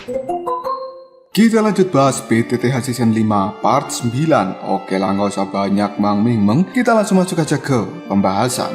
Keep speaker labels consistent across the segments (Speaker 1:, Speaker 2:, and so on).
Speaker 1: Kita lanjut bahas PTTH Season 5 Part 9. Oke lah, nggak usah banyak meng, kita langsung masuk aja ke pembahasan.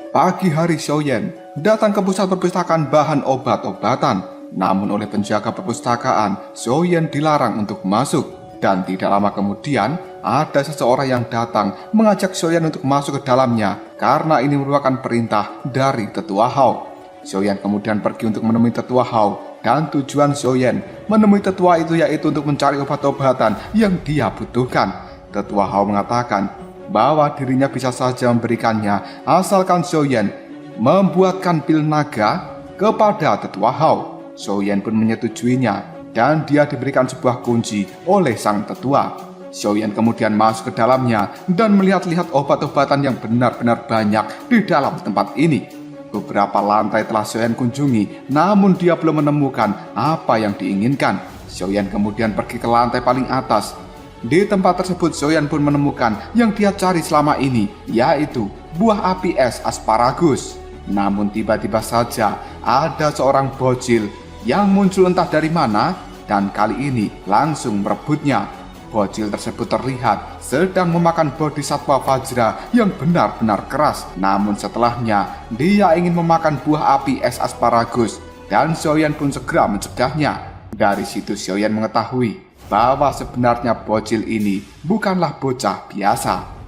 Speaker 1: Pagi hari Xiaoyan datang ke pusat perpustakaan bahan obat-obatan. Namun oleh penjaga perpustakaan, Xiaoyan dilarang untuk masuk. Dan tidak lama kemudian, ada seseorang yang datang mengajak Xiaoyan untuk masuk ke dalamnya karena ini merupakan perintah dari Tetua Hao. Xiaoyan kemudian pergi untuk menemui Tetua Hao, dan tujuan Xiaoyan menemui tetua itu yaitu untuk mencari obat-obatan yang dia butuhkan. Tetua Hao mengatakan bahwa dirinya bisa saja memberikannya asalkan Xiaoyan membuatkan pil naga kepada Tetua Hao. Xiaoyan pun menyetujuinya dan dia diberikan sebuah kunci oleh sang tetua. Xiaoyan kemudian masuk ke dalamnya dan melihat-lihat obat-obatan yang benar-benar banyak di dalam tempat ini. Beberapa lantai telah Xiaoyan kunjungi, namun dia belum menemukan apa yang diinginkan. Xiaoyan kemudian pergi ke lantai paling atas. Di tempat tersebut Xiaoyan pun menemukan yang dia cari selama ini, yaitu buah api es asparagus. Namun tiba-tiba saja ada seorang bocil yang muncul entah dari mana dan kali ini langsung merebutnya. Bocil tersebut terlihat sedang memakan bodhisatwa Vajra yang benar-benar keras. Namun setelahnya dia ingin memakan buah api es asparagus dan Xiaoyan pun segera mencegahnya. Dari situ Xiaoyan mengetahui bahwa sebenarnya bocil ini bukanlah bocah biasa.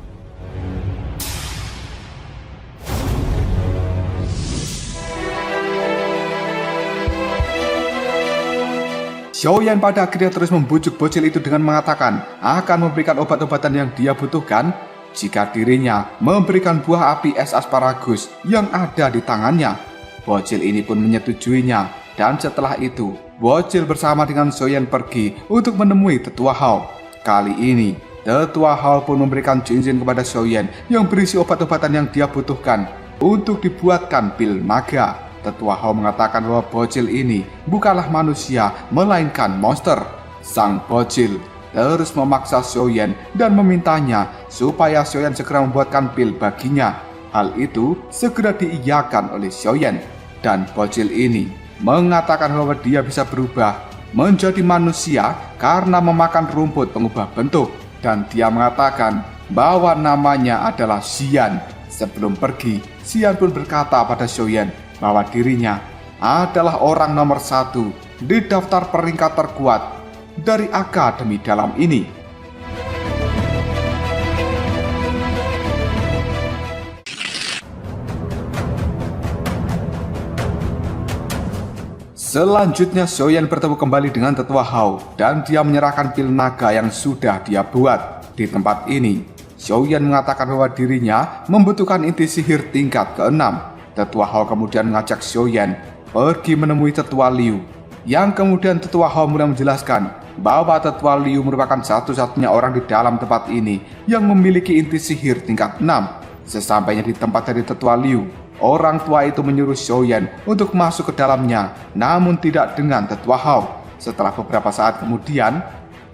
Speaker 1: Xiaoyan pada akhirnya terus membujuk bocil itu dengan mengatakan akan memberikan obat-obatan yang dia butuhkan jika dirinya memberikan buah api es asparagus yang ada di tangannya. Bocil ini pun menyetujuinya dan setelah itu bocil bersama dengan Xiaoyan pergi untuk menemui Tetua Hao. Kali ini Tetua Hao pun memberikan cincin kepada Xiaoyan yang berisi obat-obatan yang dia butuhkan untuk dibuatkan pil naga. Tetua Hao mengatakan bahwa bocil ini bukanlah manusia, melainkan monster. Sang bocil terus memaksa Xiaoyan dan memintanya supaya Xiaoyan segera membuatkan pil baginya. Hal itu segera diiyakan oleh Xiaoyan. Dan bocil ini mengatakan bahwa dia bisa berubah menjadi manusia karena memakan rumput pengubah bentuk. Dan dia mengatakan bahwa namanya adalah Xian. Sebelum pergi, Xian pun berkata pada Xiaoyan bahwa dirinya adalah orang nomor 1 di daftar peringkat terkuat dari akademi dalam ini. Selanjutnya Xiaoyan bertemu kembali dengan Tetua Hao dan dia menyerahkan pil naga yang sudah dia buat. Di tempat ini, Xiaoyan mengatakan bahwa dirinya membutuhkan inti sihir tingkat ke-6. Tetua Hao kemudian mengajak Xiaoyan pergi menemui Tetua Liu. Yang kemudian Tetua Hao mulai menjelaskan bahwa Tetua Liu merupakan satu-satunya orang di dalam tempat ini yang memiliki inti sihir tingkat 6. Sesampainya di tempat dari Tetua Liu, orang tua itu menyuruh Xiaoyan untuk masuk ke dalamnya, namun tidak dengan Tetua Hao. Setelah beberapa saat kemudian,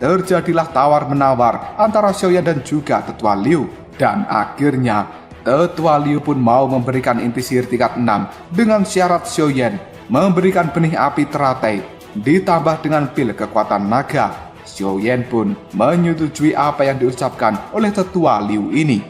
Speaker 1: terjadilah tawar-menawar antara Xiaoyan dan juga Tetua Liu. Dan akhirnya Tetua Liu pun mau memberikan inti sihir tingkat 6 dengan syarat Xiaoyan memberikan benih api teratai ditambah dengan pil kekuatan naga. Xiaoyan pun menyetujui apa yang diucapkan oleh Tetua Liu ini.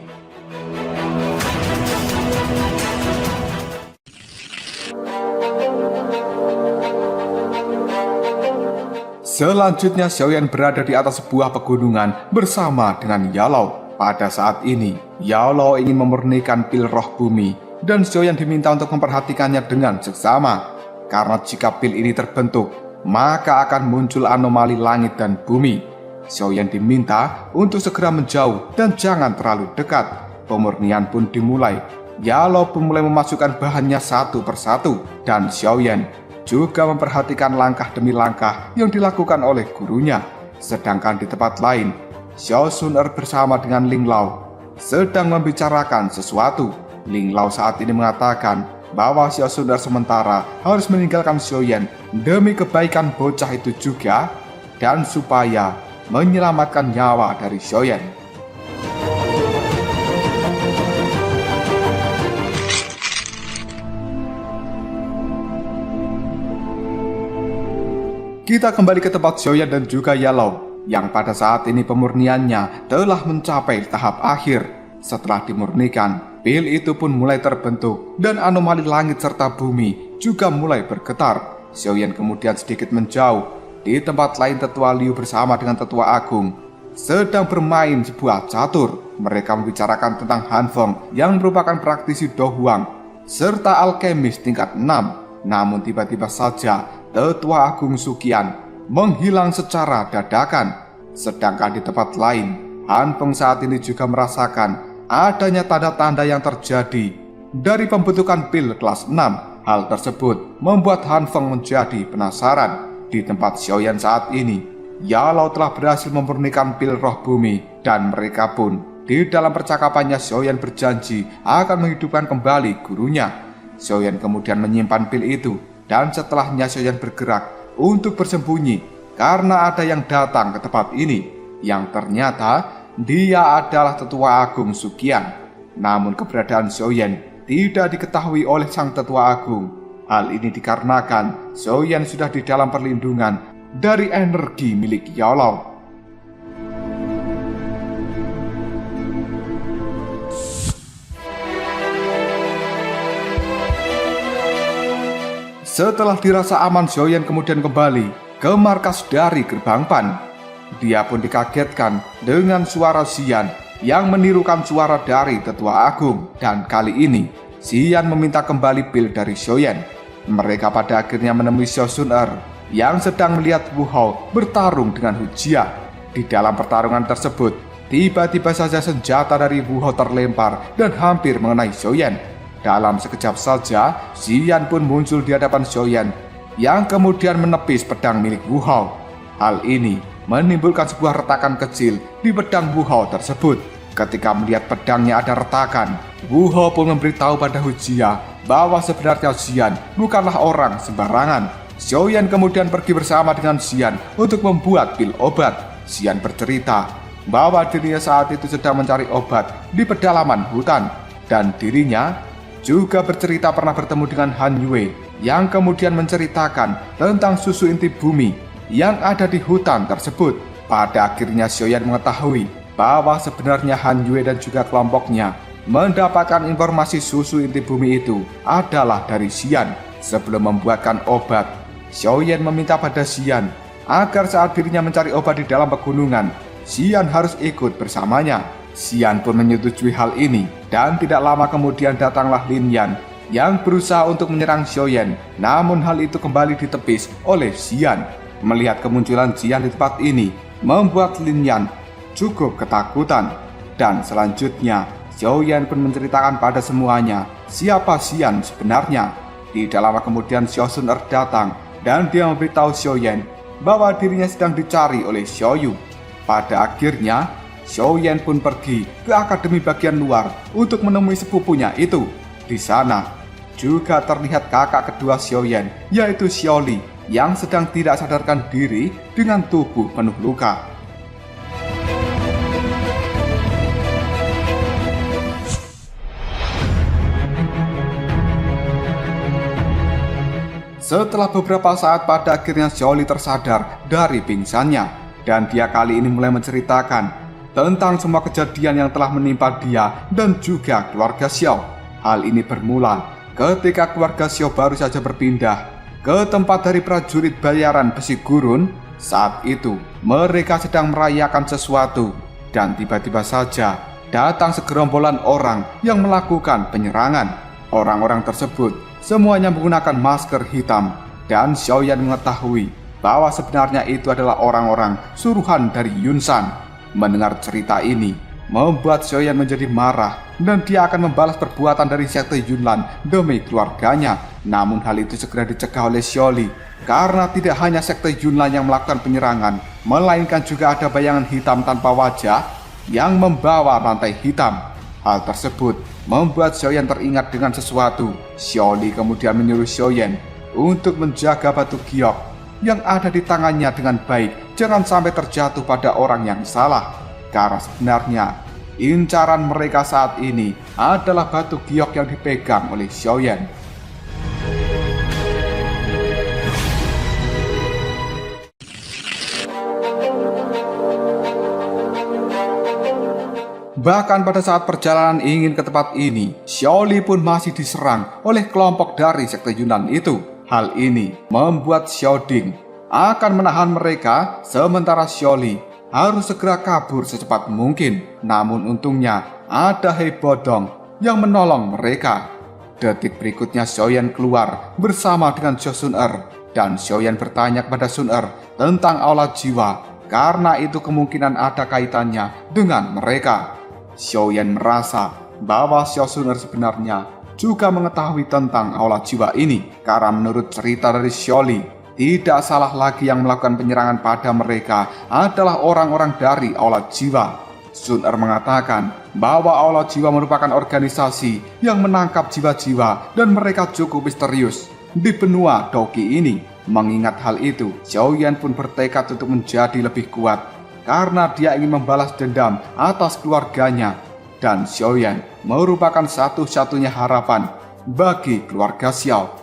Speaker 1: Selanjutnya Xiaoyan berada di atas sebuah pegunungan bersama dengan Yalao. Pada saat ini, Yalao ingin memurnikan pil roh bumi dan Xiaoyan diminta untuk memperhatikannya dengan seksama. Karena jika pil ini terbentuk, maka akan muncul anomali langit dan bumi. Xiaoyan diminta untuk segera menjauh dan jangan terlalu dekat. Pemurnian pun dimulai. Yalao pun mulai memasukkan bahannya satu persatu dan Xiaoyan juga memperhatikan langkah demi langkah yang dilakukan oleh gurunya. Sedangkan di tempat lain, Xiao Suner bersama dengan Ling Lao sedang membicarakan sesuatu. Ling Lao saat ini mengatakan bahwa Xiao Suner sementara harus meninggalkan Xiaoyan demi kebaikan bocah itu juga dan supaya menyelamatkan nyawa dari Xiaoyan. Kita kembali ke tempat Xiaoyan dan juga Yellow, yang pada saat ini pemurniannya telah mencapai tahap akhir. Setelah dimurnikan, pil itu pun mulai terbentuk dan anomali langit serta bumi juga mulai bergetar. Xiaoyan kemudian sedikit menjauh. Di tempat lain Tetua Liu bersama dengan Tetua Agung sedang bermain sebuah catur. Mereka membicarakan tentang Han Feng yang merupakan praktisi Do Huang serta alkemis tingkat 6. Namun tiba-tiba saja Tetua Agung Suqian menghilang secara dadakan. Sedangkan di tempat lain, Han Feng saat ini juga merasakan adanya tanda-tanda yang terjadi dari pembentukan pil kelas 6. Hal tersebut membuat Han Feng menjadi penasaran. Di tempat Xiaoyan saat ini, Yellow telah berhasil memurnikan pil roh bumi, dan mereka pun di dalam percakapannya Xiaoyan berjanji akan menghidupkan kembali gurunya. Xiaoyan kemudian menyimpan pil itu, dan setelahnya Xiaoyan bergerak untuk bersembunyi karena ada yang datang ke tempat ini, yang ternyata dia adalah Tetua Agung Suqian. Namun keberadaan Xiaoyan tidak diketahui oleh sang Tetua Agung. Hal ini dikarenakan Xiaoyan sudah di dalam perlindungan dari energi milik Yellow. Setelah dirasa aman, Xiaoyan kemudian kembali ke markas dari Gerbang Pan. Dia pun dikagetkan dengan suara Xian yang menirukan suara dari Tetua Agung. Dan kali ini, Xian meminta kembali pil dari Xiaoyan. Mereka pada akhirnya menemui Xiao Sun yang sedang melihat Wu Hao bertarung dengan Hu Jia. Di dalam pertarungan tersebut, tiba-tiba saja senjata dari Wu Hao terlempar dan hampir mengenai Xiaoyan. Dalam sekejap saja, Xian pun muncul di hadapan Xiaoyan yang kemudian menepis pedang milik Wu Hao. Hal ini menimbulkan sebuah retakan kecil di pedang Wu Hao tersebut. Ketika melihat pedangnya ada retakan, Wu Hao pun memberitahu pada Hu Jia bahwa sebenarnya Xian bukanlah orang sembarangan. Xiaoyan kemudian pergi bersama dengan Xian untuk membuat pil obat. Xian bercerita bahwa dirinya saat itu sedang mencari obat di pedalaman hutan, dan dirinya juga bercerita pernah bertemu dengan Han Yue yang kemudian menceritakan tentang susu inti bumi yang ada di hutan tersebut. Pada akhirnya Xiaoyan mengetahui bahwa sebenarnya Han Yue dan juga kelompoknya mendapatkan informasi susu inti bumi itu adalah dari Xian. Sebelum membuatkan obat, Xiaoyan meminta pada Xian agar saat dirinya mencari obat di dalam pegunungan, Xian harus ikut bersamanya. Xian pun menyetujui hal ini, dan tidak lama kemudian datanglah Lin Yan yang berusaha untuk menyerang Xiaoyan. Namun hal itu kembali ditepis oleh Xian. Melihat kemunculan Xian di tempat ini membuat Lin Yan cukup ketakutan. Dan selanjutnya Xiaoyan pun menceritakan pada semuanya siapa Xian sebenarnya. Tidak lama kemudian Xiao Sun datang dan dia memberitahu Xiaoyan bahwa dirinya sedang dicari oleh Xiao Yu. Pada akhirnya Xiaoyan pun pergi ke akademi bagian luar untuk menemui sepupunya itu. Di sana juga terlihat kakak kedua Xiaoyan, yaitu Xiao Li, yang sedang tidak sadarkan diri dengan tubuh penuh luka. Setelah beberapa saat, pada akhirnya Xiao Li tersadar dari pingsannya, dan dia kali ini mulai menceritakan tentang semua kejadian yang telah menimpa dia dan juga keluarga Xiao. Hal ini bermula ketika keluarga Xiao baru saja berpindah ke tempat dari prajurit bayaran besi gurun. Saat itu mereka sedang merayakan sesuatu, dan tiba-tiba saja datang segerombolan orang yang melakukan penyerangan. Orang-orang tersebut semuanya menggunakan masker hitam, dan Xiaoyan mengetahui bahwa sebenarnya itu adalah orang-orang suruhan dari Yun Shan. Mendengar cerita ini membuat Xiaoyan menjadi marah, dan dia akan membalas perbuatan dari sekte Yunlan demi keluarganya. Namun hal itu segera dicegah oleh Xiao Li, karena tidak hanya sekte Yunlan yang melakukan penyerangan, melainkan juga ada bayangan hitam tanpa wajah yang membawa rantai hitam. Hal tersebut membuat Xiaoyan teringat dengan sesuatu. Xiao Li kemudian menyuruh Xiaoyan untuk menjaga batu giok yang ada di tangannya dengan baik, jangan sampai terjatuh pada orang yang salah. Karena sebenarnya incaran mereka saat ini adalah batu giok yang dipegang oleh Xiaoyan. Bahkan pada saat perjalanan ingin ke tempat ini, Xiaoli pun masih diserang oleh kelompok dari sekte Yunan itu. Hal ini membuat Xiaoding akan menahan mereka, sementara Xiaoli harus segera kabur secepat mungkin. Namun untungnya ada Hei Bodong yang menolong mereka. Detik berikutnya Xiaoyan keluar bersama dengan Zhou Sun-er, dan Xiaoyan bertanya kepada Sun-er tentang aula jiwa, karena itu kemungkinan ada kaitannya dengan mereka. Xiaoyan merasa bahwa Zhou Sun-er sebenarnya juga mengetahui tentang aula jiwa ini, karena menurut cerita dari Xiaoli, tidak salah lagi yang melakukan penyerangan pada mereka adalah orang-orang dari aula jiwa. Sun-er mengatakan bahwa aula jiwa merupakan organisasi yang menangkap jiwa-jiwa dan mereka cukup misterius di benua Doki ini. Mengingat hal itu, Xiaoyan pun bertekad untuk menjadi lebih kuat karena dia ingin membalas dendam atas keluarganya, dan Xiaoyan merupakan satu-satunya harapan bagi keluarga Xiao.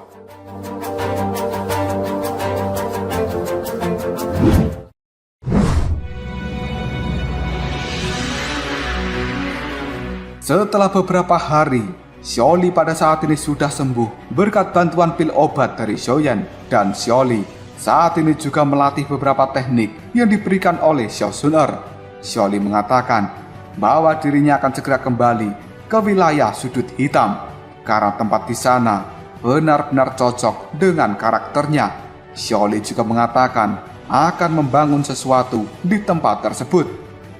Speaker 1: Setelah beberapa hari, Xiaoli pada saat ini sudah sembuh berkat bantuan pil obat dari Xiaoyan, dan Xiaoli saat ini juga melatih beberapa teknik yang diberikan oleh Zhou Sun-er. Xiaoli mengatakan bahwa dirinya akan segera kembali ke wilayah sudut hitam karena tempat di sana benar-benar cocok dengan karakternya. Xiaoli juga mengatakan akan membangun sesuatu di tempat tersebut.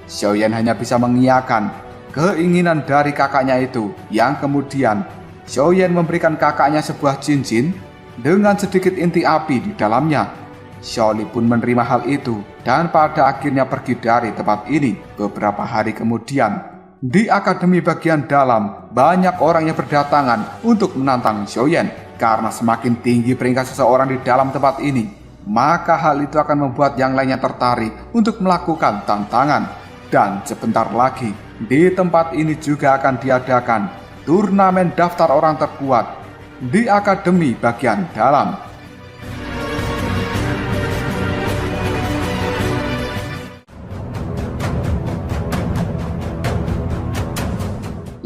Speaker 1: Xiaoyan hanya bisa mengiyakan keinginan dari kakaknya itu, yang kemudian Xiaoyan memberikan kakaknya sebuah cincin dengan sedikit inti api di dalamnya. Xiaoli pun menerima hal itu dan pada akhirnya pergi dari tempat ini. Beberapa hari kemudian, di akademi bagian dalam banyak orang yang berdatangan untuk menantang Xiaoyan. Karena semakin tinggi peringkat seseorang di dalam tempat ini, maka hal itu akan membuat yang lainnya tertarik untuk melakukan tantangan. Dan sebentar lagi di tempat ini juga akan diadakan turnamen daftar orang terkuat di akademi bagian dalam.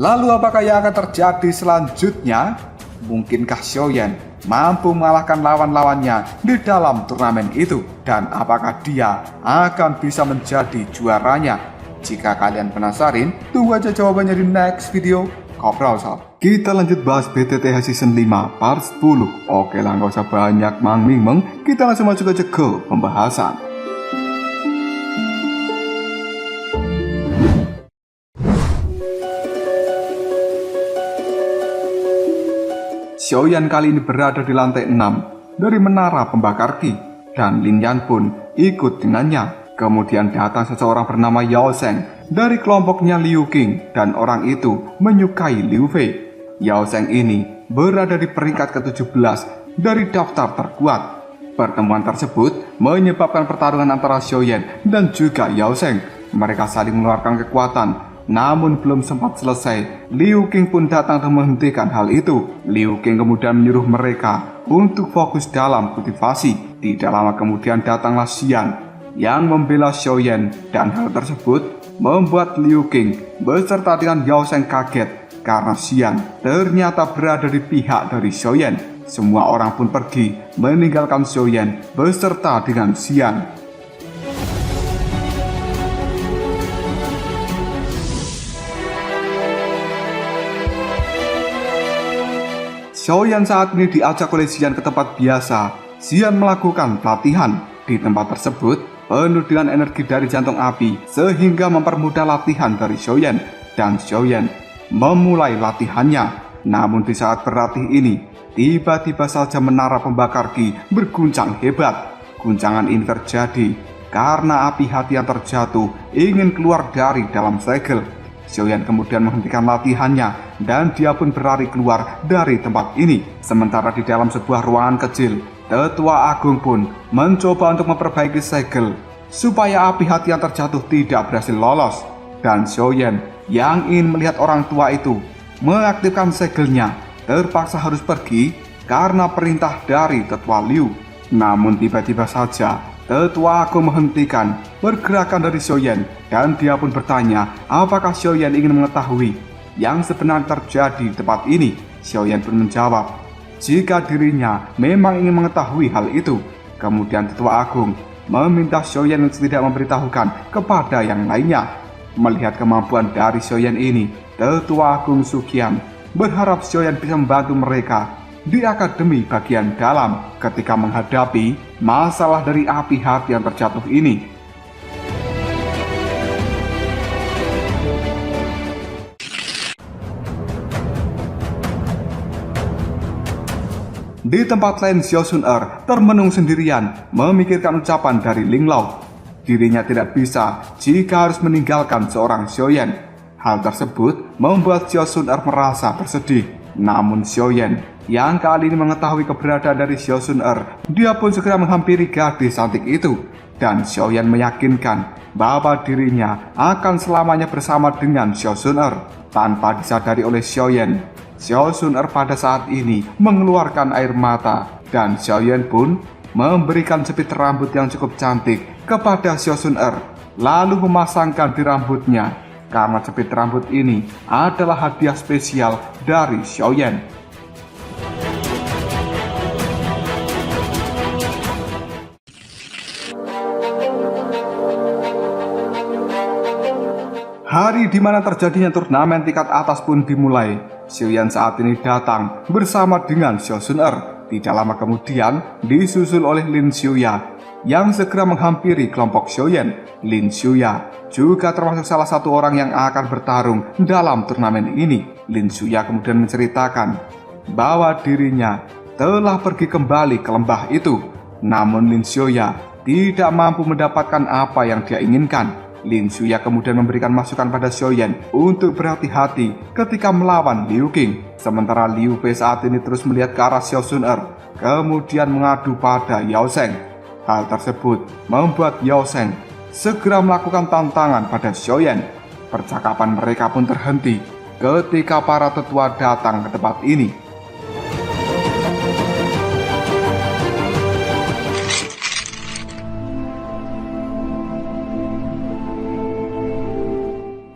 Speaker 1: Lalu apakah yang akan terjadi selanjutnya? Mungkinkah Xiaoyan mampu mengalahkan lawan-lawannya di dalam turnamen itu? Dan apakah dia akan bisa menjadi juaranya? Jika kalian penasaran, tunggu aja jawabannya di next video. Koprol Sob. Kita lanjut bahas BTTH Season 5 Part 10. Oke lah, gak usah banyak mang-ming-meng, kita langsung masuk aja ke pembahasan. Xiaoyan kali ini berada di lantai 6 dari menara pembakar Qi, dan Lin Yan pun ikut dengannya. Kemudian datang seseorang bernama Yao Zheng dari kelompoknya Liu Qing, dan orang itu menyukai Liu Fei. Yao Zheng ini berada di peringkat ke-17 dari daftar terkuat. Pertemuan tersebut menyebabkan pertarungan antara Xiaoyan dan juga Yao Zheng. Mereka saling mengeluarkan kekuatan, namun belum sempat selesai, Liu Qing pun datang dan menghentikan hal itu. Liu Qing kemudian menyuruh mereka untuk fokus dalam kultivasi. Tidak lama kemudian datanglah Xian yang membela Xiaoyan, dan hal tersebut membuat Liu Qing beserta dengan Yao Zheng kaget karena Xian ternyata berada di pihak dari Xiaoyan. Semua orang pun pergi meninggalkan Xiaoyan beserta dengan Xian. Xiaoyan saat ini diajak oleh Xian ke tempat biasa. Xian melakukan pelatihan di tempat tersebut penuh dengan energi dari jantung api sehingga mempermudah latihan dari Xiaoyan, dan Xiaoyan memulai latihannya. Namun di saat berlatih ini, tiba-tiba saja menara pembakar Qi berguncang hebat. Guncangan ini terjadi karena api hati yang terjatuh ingin keluar dari dalam segel. Xiaoyan kemudian menghentikan latihannya dan dia pun berlari keluar dari tempat ini. Sementara di dalam sebuah ruangan kecil, Tetua Agung pun mencoba untuk memperbaiki segel supaya api hati yang terjatuh tidak berhasil lolos. Dan Xiaoyan yang ingin melihat orang tua itu mengaktifkan segelnya terpaksa harus pergi karena perintah dari Tetua Liu. Namun tiba-tiba saja Tetua Agung menghentikan pergerakan dari Xiaoyan dan dia pun bertanya apakah Xiaoyan ingin mengetahui yang sebenarnya terjadi di tempat ini. Xiaoyan pun menjawab jika dirinya memang ingin mengetahui hal itu. Kemudian Tetua Agung meminta Xiaoyan untuk tidak memberitahukan kepada yang lainnya. Melihat kemampuan dari Xiaoyan ini, Tetua Agung Suqian berharap Xiaoyan bisa membantu mereka di akademi bagian dalam ketika menghadapi masalah dari api hati yang terjatuh ini. Di tempat lain, Xiao Sun-er termenung sendirian memikirkan ucapan dari Ling Lao. Dirinya tidak bisa jika harus meninggalkan seorang Xiaoyan. Hal tersebut membuat Xiao Sun-er merasa bersedih. Namun Xiaoyan yang kali ini mengetahui keberadaan dari Xiao Sun-er, dia pun segera menghampiri gadis cantik itu. Dan Xiaoyan meyakinkan bahwa dirinya akan selamanya bersama dengan Xiao Sun-er. Tanpa disadari oleh Xiaoyan, Xiao Sun-er pada saat ini mengeluarkan air mata. Dan Xiaoyan pun memberikan jepit rambut yang cukup cantik kepada Xiao Sun-er, lalu memasangkan di rambutnya. Karena jepit rambut ini adalah hadiah spesial dari Xiaoyan. Hari di mana terjadinya turnamen tingkat atas pun dimulai. Xiaoyan saat ini datang bersama dengan Xiao Sun-er. Tidak lama kemudian disusul oleh Lin Xiuya yang segera menghampiri kelompok Xiaoyan. Lin Xiuya juga termasuk salah satu orang yang akan bertarung dalam turnamen ini. Lin Xiuya kemudian menceritakan bahwa dirinya telah pergi kembali ke lembah itu. Namun Lin Xiuya tidak mampu mendapatkan apa yang dia inginkan. Lin Xiuya kemudian memberikan masukan pada Xiaoyan untuk berhati-hati ketika melawan Liu Qing. Sementara Liu Bei saat ini terus melihat ke arah Xiao Sun-er, kemudian mengadu pada Yao Zheng. Hal tersebut membuat Yao Zheng segera melakukan tantangan pada Xiaoyan. Percakapan mereka pun terhenti ketika para tetua datang ke tempat ini.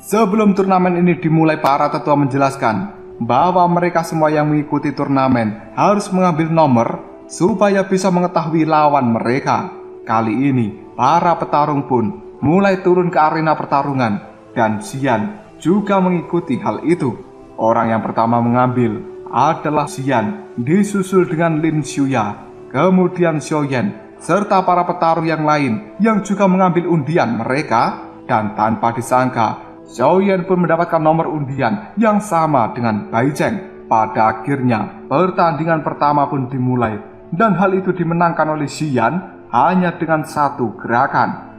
Speaker 1: Sebelum turnamen ini dimulai, para tetua menjelaskan bahwa mereka semua yang mengikuti turnamen harus mengambil nomor supaya bisa mengetahui lawan mereka. Kali ini, para petarung pun mulai turun ke arena pertarungan dan Xian juga mengikuti hal itu. Orang yang pertama mengambil adalah Xian, disusul dengan Lin Xiuya, kemudian Xiaoyan, serta para petarung yang lain yang juga mengambil undian mereka. Dan tanpa disangka, Xiaoyan pun mendapatkan nomor undian yang sama dengan Bai Zheng. Pada akhirnya, pertandingan pertama pun dimulai, dan hal itu dimenangkan oleh Xian hanya dengan satu gerakan.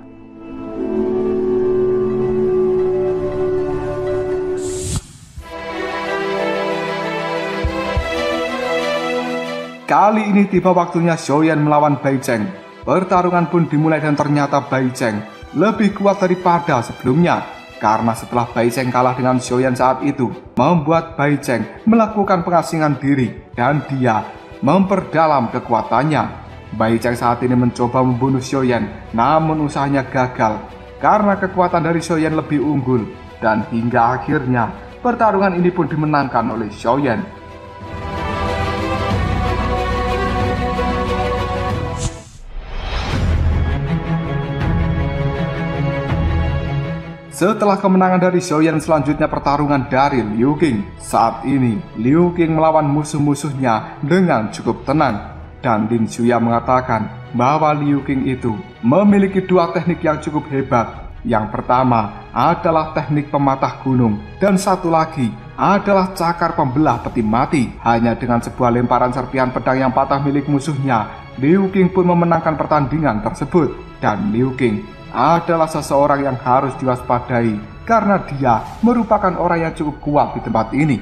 Speaker 1: Kali ini tiba waktunya Xiaoyan melawan Bai Zheng. Pertarungan pun dimulai dan ternyata Bai Zheng lebih kuat daripada sebelumnya. Karena setelah Bai Zheng kalah dengan Xiaoyan saat itu, membuat Bai Zheng melakukan pengasingan diri dan dia memperdalam kekuatannya. Bai Zheng saat ini mencoba membunuh Xiaoyan, namun usahanya gagal karena kekuatan dari Xiaoyan lebih unggul. Dan hingga akhirnya pertarungan ini pun dimenangkan oleh Xiaoyan. Setelah kemenangan dari Xiaoyan, selanjutnya pertarungan dari Liu Qing. Saat ini, Liu Qing melawan musuh-musuhnya dengan cukup tenang. Dan Lin Xiuya mengatakan bahwa Liu Qing itu memiliki dua teknik yang cukup hebat. Yang pertama adalah teknik pematah gunung, dan satu lagi adalah cakar pembelah peti mati. Hanya dengan sebuah lemparan serpihan pedang yang patah milik musuhnya, Liu Qing pun memenangkan pertandingan tersebut. Dan Liu Qing adalah seseorang yang harus diwaspadai karena dia merupakan orang yang cukup kuat di tempat ini.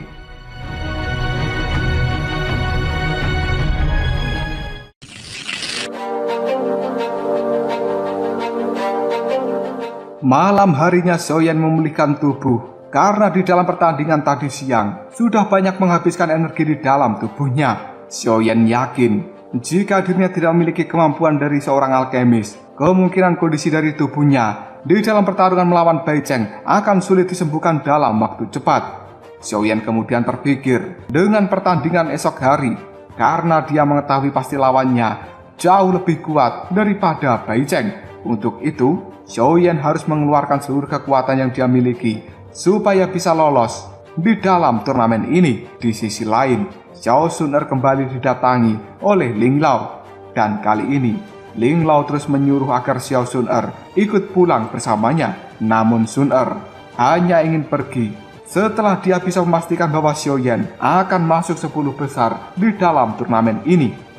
Speaker 1: Malam harinya Xiaoyan memulihkan tubuh karena di dalam pertandingan tadi siang sudah banyak menghabiskan energi di dalam tubuhnya. Xiaoyan yakin jika dirinya tidak memiliki kemampuan dari seorang alkemis, kemungkinan kondisi dari tubuhnya di dalam pertarungan melawan Bai Cheng akan sulit disembuhkan dalam waktu cepat. Xiaoyan kemudian terpikir dengan pertandingan esok hari, karena dia mengetahui pasti lawannya jauh lebih kuat daripada Bai Cheng. Untuk itu, Xiaoyan harus mengeluarkan seluruh kekuatan yang dia miliki supaya bisa lolos di dalam turnamen ini. Di sisi lain, Xiao Sun kembali didatangi oleh Ling Lao, dan kali ini Ling Lao terus menyuruh agar Xiao Sun ikut pulang bersamanya. Namun Sun hanya ingin pergi setelah dia bisa memastikan bahwa Xiaoyan akan masuk 10 besar di dalam turnamen ini.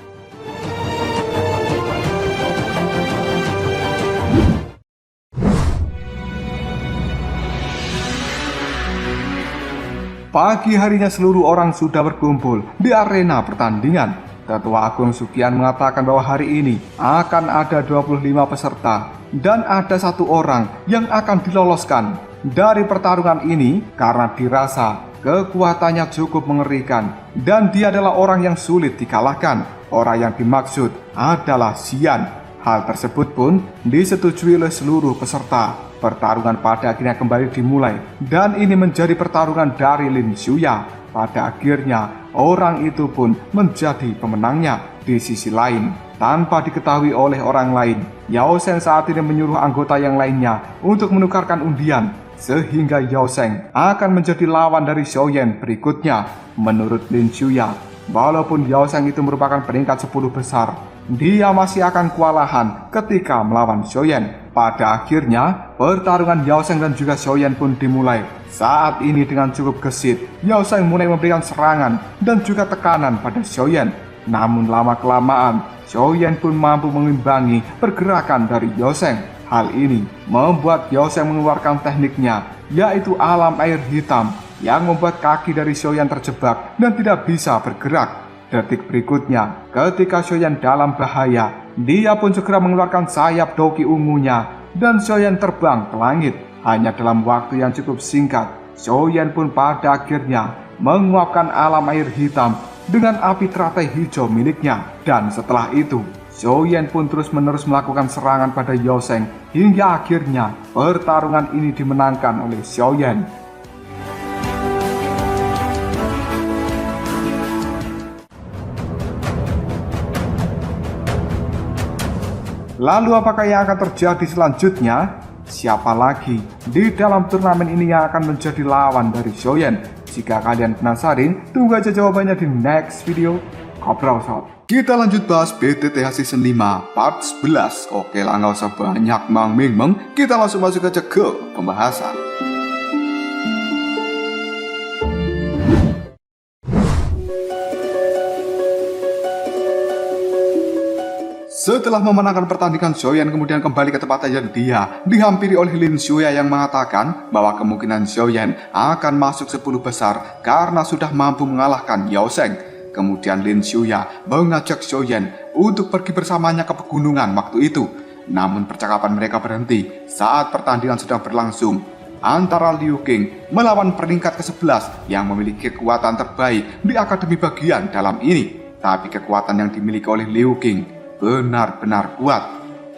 Speaker 1: Pagi harinya seluruh orang sudah berkumpul di arena pertandingan. Ketua Agung Sugian mengatakan bahwa hari ini akan ada 25 peserta dan ada 1 orang yang akan diloloskan dari pertarungan ini karena dirasa kekuatannya cukup mengerikan dan dia adalah orang yang sulit dikalahkan. Orang yang dimaksud adalah Xian. Hal tersebut pun disetujui oleh seluruh peserta. Pertarungan pada akhirnya kembali dimulai dan ini menjadi pertarungan dari Lin Xuya. Pada akhirnya orang itu pun menjadi pemenangnya. Di sisi lain, tanpa diketahui oleh orang lain, Yao Sheng saat ini menyuruh anggota yang lainnya untuk menukarkan undian, sehingga Yao Sheng akan menjadi lawan dari Xiaoyan berikutnya. Menurut Lin Xuya, walaupun Yao Sheng itu merupakan peringkat 10 besar, dia masih akan kewalahan ketika melawan Xiaoyan. Pada akhirnya, pertarungan Yao Sheng dan juga Xiaoyan pun dimulai. Saat ini dengan cukup gesit, Yao Sheng mulai memberikan serangan dan juga tekanan pada Xiaoyan. Namun lama-kelamaan, Xiaoyan pun mampu mengimbangi pergerakan dari Yao Sheng. Hal ini membuat Yao Sheng mengeluarkan tekniknya, yaitu alam air hitam, yang membuat kaki dari Xiaoyan terjebak dan tidak bisa bergerak. Detik berikutnya, ketika Xiaoyan dalam bahaya, dia pun segera mengeluarkan sayap doki ungunya dan Xiaoyan terbang ke langit. Hanya dalam waktu yang cukup singkat, Xiaoyan pun pada akhirnya menguapkan alam air hitam dengan api teratai hijau miliknya. Dan setelah itu, Xiaoyan pun terus-menerus melakukan serangan pada Yao Sheng hingga akhirnya pertarungan ini dimenangkan oleh Xiaoyan. Lalu apakah yang akan terjadi selanjutnya? Siapa lagi di dalam turnamen ini yang akan menjadi lawan dari Xiaoyan? Jika kalian penasaran, tunggu aja jawabannya di next video. Ngobrol Sob. Kita lanjut bahas BTTH Season 5 Part 11. Oke lah, nggak usah banyak meng, kita langsung masuk aja ke pembahasan. Setelah memenangkan pertandingan, Xiaoyan kemudian kembali ke tempat yang dia dihampiri oleh Lin Xuya yang mengatakan bahwa kemungkinan Xiaoyan akan masuk 10 besar karena sudah mampu mengalahkan Yao Sheng. Kemudian Lin Xuya mengajak Xiaoyan untuk pergi bersamanya ke pegunungan waktu itu. Namun percakapan mereka berhenti saat pertandingan sedang berlangsung antara Liu Qing melawan peringkat ke-11 yang memiliki kekuatan terbaik di akademi bagian dalam ini. Tapi kekuatan yang dimiliki oleh Liu Qing benar-benar kuat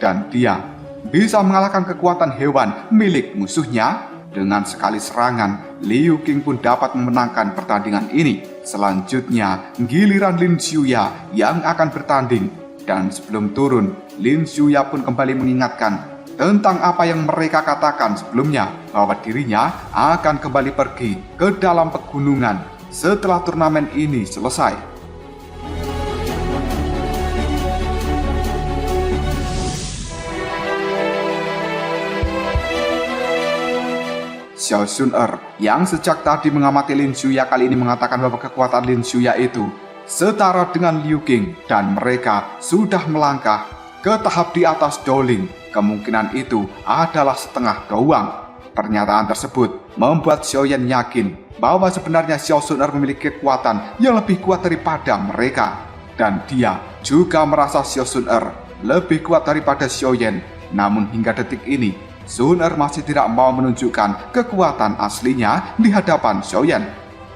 Speaker 1: dan dia bisa mengalahkan kekuatan hewan milik musuhnya. Dengan sekali serangan, Liu Qing pun dapat memenangkan pertandingan ini. Selanjutnya, giliran Lin Xuya yang akan bertanding. Dan sebelum turun, Lin Xuya pun kembali mengingatkan tentang apa yang mereka katakan sebelumnya, bahwa dirinya akan kembali pergi ke dalam pegunungan setelah turnamen ini selesai. Xiao Sun yang sejak tadi mengamati Lin Xuya kali ini mengatakan bahwa kekuatan Lin Xuya itu setara dengan Liu Qing dan mereka sudah melangkah ke tahap di atas Douling. Kemungkinan itu adalah setengah doang. Pernyataan tersebut membuat Xiaoyan yakin bahwa sebenarnya Xiao Sun memiliki kekuatan yang lebih kuat daripada mereka. Dan dia juga merasa Xiao Sun lebih kuat daripada Xiaoyan. Namun hingga detik ini, Sun masih tidak mau menunjukkan kekuatan aslinya di hadapan Xiaoyan.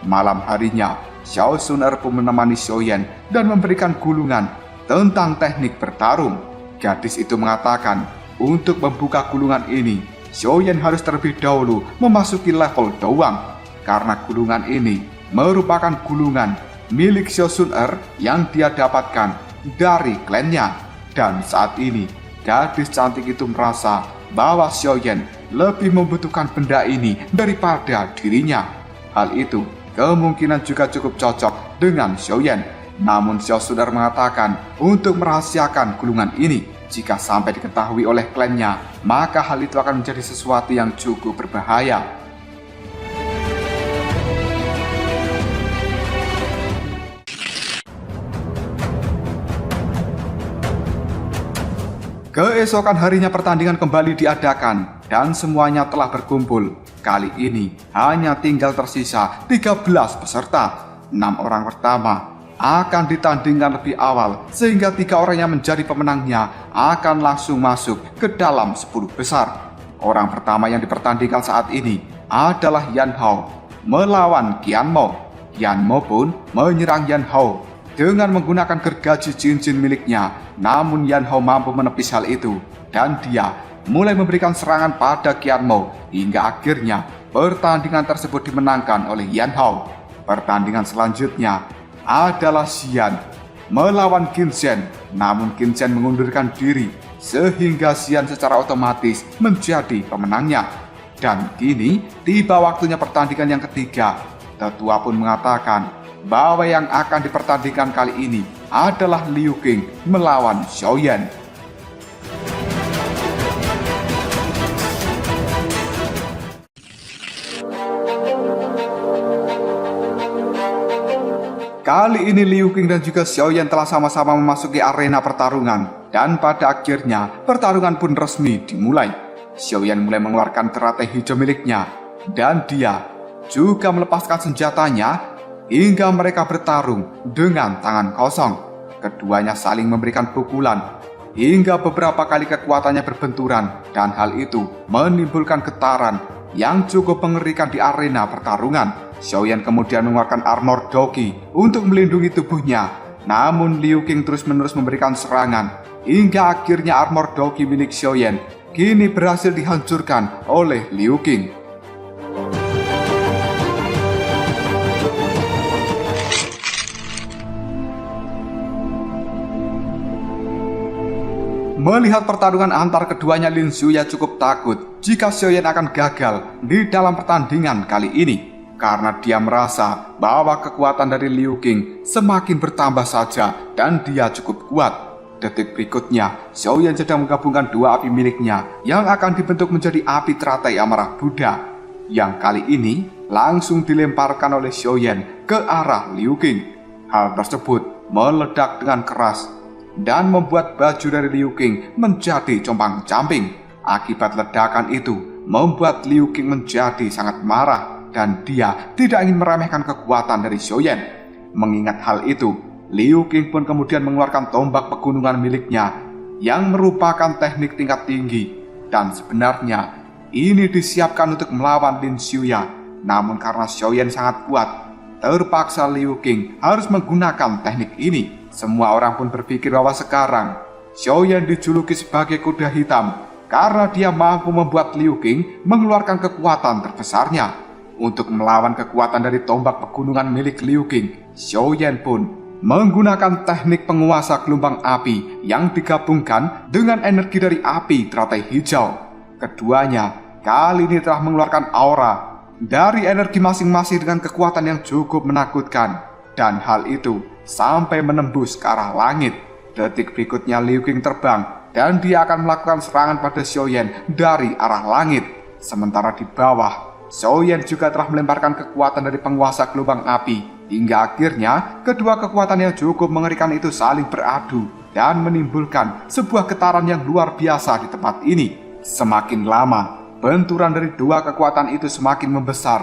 Speaker 1: Malam harinya, Xiao Sun pun menemani Xiaoyan dan memberikan gulungan tentang teknik bertarung. Gadis itu mengatakan untuk membuka gulungan ini, Xiaoyan harus terlebih dahulu memasuki level doang, karena gulungan ini merupakan gulungan milik Xiao Sun Er yang dia dapatkan dari klannya. Dan saat ini, gadis cantik itu merasa bahwa Xiaoyan lebih membutuhkan benda ini daripada dirinya. Hal itu kemungkinan juga cukup cocok dengan Xiaoyan. Namun Xiao Sun Er mengatakan untuk merahasiakan gulungan ini. Jika sampai diketahui oleh klannya, maka hal itu akan menjadi sesuatu yang cukup berbahaya. Keesokan harinya pertandingan kembali diadakan dan semuanya telah berkumpul. Kali ini hanya tinggal tersisa 13 peserta. 6 orang pertama akan ditandingkan lebih awal, sehingga 3 orang yang menjadi pemenangnya akan langsung masuk ke dalam 10 besar. Orang pertama yang dipertandingkan saat ini adalah Yan Hao melawan Qian Mo. Yan Mo pun menyerang Yan Hao dengan menggunakan gergaji cincin miliknya. Namun Yan Hao mampu menepis hal itu dan dia mulai memberikan serangan pada Qian Mo hingga akhirnya pertandingan tersebut dimenangkan oleh Yan Hao. Pertandingan selanjutnya adalah Xian melawan Qin Zhen, namun Qin Zhen mengundurkan diri sehingga Xian secara otomatis menjadi pemenangnya. Dan kini tiba waktunya pertandingan yang ketiga. Tetua pun mengatakan bahwa yang akan dipertandingkan kali ini adalah Liu Qing melawan Xiaoyan. Kali ini Liu Qing dan juga Xiaoyan telah sama-sama memasuki arena pertarungan, dan pada akhirnya pertarungan pun resmi dimulai. Xiaoyan mulai mengeluarkan teratai hijau miliknya dan dia juga melepaskan senjatanya hingga mereka bertarung dengan tangan kosong. Keduanya saling memberikan pukulan hingga beberapa kali kekuatannya berbenturan, dan hal itu menimbulkan getaran yang cukup mengerikan di arena pertarungan. Xiaoyan kemudian mengeluarkan armor Doqi untuk melindungi tubuhnya. Namun Liu Qing terus-menerus memberikan serangan hingga akhirnya armor Doqi milik Xiaoyan kini berhasil dihancurkan oleh Liu Qing. Melihat pertarungan antar keduanya, Lin Xuya cukup takut jika Xiaoyan akan gagal di dalam pertandingan kali ini, karena dia merasa bahwa kekuatan dari Liu Qing semakin bertambah saja dan dia cukup kuat. Detik berikutnya, Xiaoyan sedang menggabungkan 2 api miliknya yang akan dibentuk menjadi api teratai amarah Buddha, yang kali ini langsung dilemparkan oleh Xiaoyan ke arah Liu Qing. Hal tersebut meledak dengan keras dan membuat baju dari Liu Qing menjadi compang-camping. Akibat ledakan itu membuat Liu Qing menjadi sangat marah dan dia tidak ingin meremehkan kekuatan dari Xiaoyan. Mengingat hal itu, Liu Qing pun kemudian mengeluarkan tombak pegunungan miliknya yang merupakan teknik tingkat tinggi, dan sebenarnya ini disiapkan untuk melawan Lin Xuya. Namun karena Xiaoyan sangat kuat, terpaksa Liu Qing harus menggunakan teknik ini. Semua orang pun berpikir bahwa sekarang Xiaoyan dijuluki sebagai kuda hitam karena dia mampu membuat Liu Qing mengeluarkan kekuatan terbesarnya. Untuk melawan kekuatan dari tombak pegunungan milik Liu Qing, Xiaoyan pun menggunakan teknik penguasa gelombang api yang digabungkan dengan energi dari api teratai hijau. Keduanya kali ini telah mengeluarkan aura dari energi masing-masing dengan kekuatan yang cukup menakutkan, dan hal itu sampai menembus ke arah langit. Detik berikutnya Liu Qing terbang dan dia akan melakukan serangan pada Xiaoyan dari arah langit. Sementara di bawah, Xiaoyan juga telah melemparkan kekuatan dari penguasa gelombang api, hingga akhirnya kedua kekuatan yang cukup mengerikan itu saling beradu dan menimbulkan sebuah getaran yang luar biasa di tempat ini. Semakin lama, benturan dari 2 kekuatan itu semakin membesar,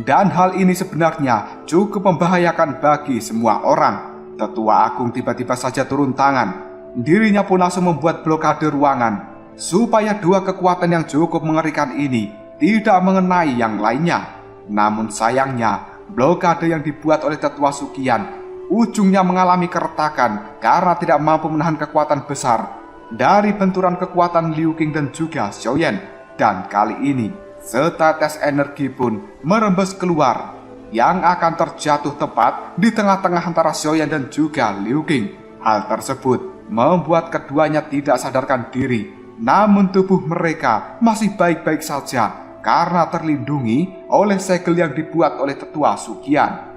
Speaker 1: dan hal ini sebenarnya cukup membahayakan bagi semua orang. Tetua Agung tiba-tiba saja turun tangan. Dirinya pun langsung membuat blokade ruangan supaya 2 kekuatan yang cukup mengerikan ini tidak mengenai yang lainnya. Namun sayangnya, blokade yang dibuat oleh Tetua Suqian ujungnya mengalami keretakan karena tidak mampu menahan kekuatan besar dari benturan kekuatan Liu Qing dan juga Xiaoyan. Dan kali ini, setetes energi pun merembes keluar yang akan terjatuh tepat di tengah-tengah antara Xiaoyan dan juga Liu Qing. Hal tersebut membuat keduanya tidak sadarkan diri, namun tubuh mereka masih baik-baik saja karena terlindungi oleh segel yang dibuat oleh tetua Suqian.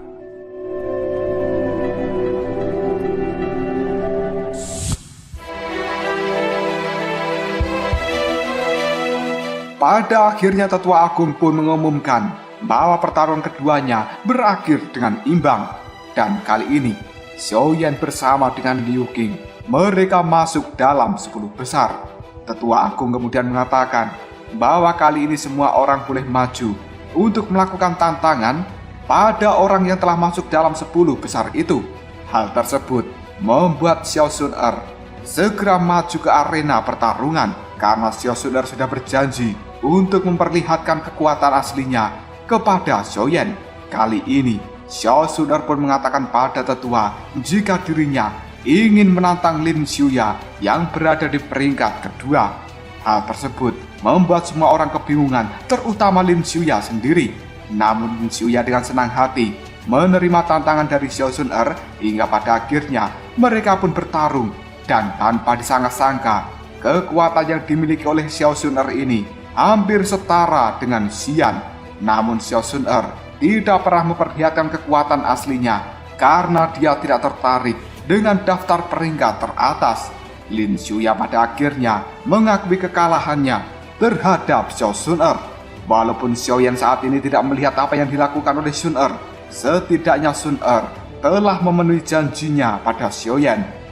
Speaker 1: Pada akhirnya tetua agung pun mengumumkan bahwa pertarungan keduanya berakhir dengan imbang. Dan kali ini, Xiaoyan bersama dengan Liu Qing, mereka masuk dalam 10 besar. Tetua agung kemudian mengatakan bahwa kali ini semua orang boleh maju untuk melakukan tantangan pada orang yang telah masuk dalam 10 besar itu. Hal tersebut membuat Xiao Sun-er segera maju ke arena pertarungan karena Xiao Sun-er sudah berjanji untuk memperlihatkan kekuatan aslinya kepada Xiaoyan. Kali ini, Xiao Sun-er pun mengatakan pada tetua jika dirinya ingin menantang Lin Xiuya yang berada di peringkat kedua. Hal tersebut membuat semua orang kebingungan, terutama Lin Xiuya sendiri. Namun Lin Xiuya dengan senang hati menerima tantangan dari Xiao Sun-er hingga pada akhirnya mereka pun bertarung. Dan tanpa disangka-sangka, kekuatan yang dimiliki oleh Xiao Sun-er ini hampir setara dengan Xian. Namun Xiao Sun-er tidak pernah memperlihatkan kekuatan aslinya karena dia tidak tertarik dengan daftar peringkat teratas. Lin Xiuya pada akhirnya mengakui kekalahannya terhadap Xiao Sun-er. Walaupun Xiaoyan saat ini tidak melihat apa yang dilakukan oleh Sun-er, setidaknya Sun-er telah memenuhi janjinya pada Xiaoyan.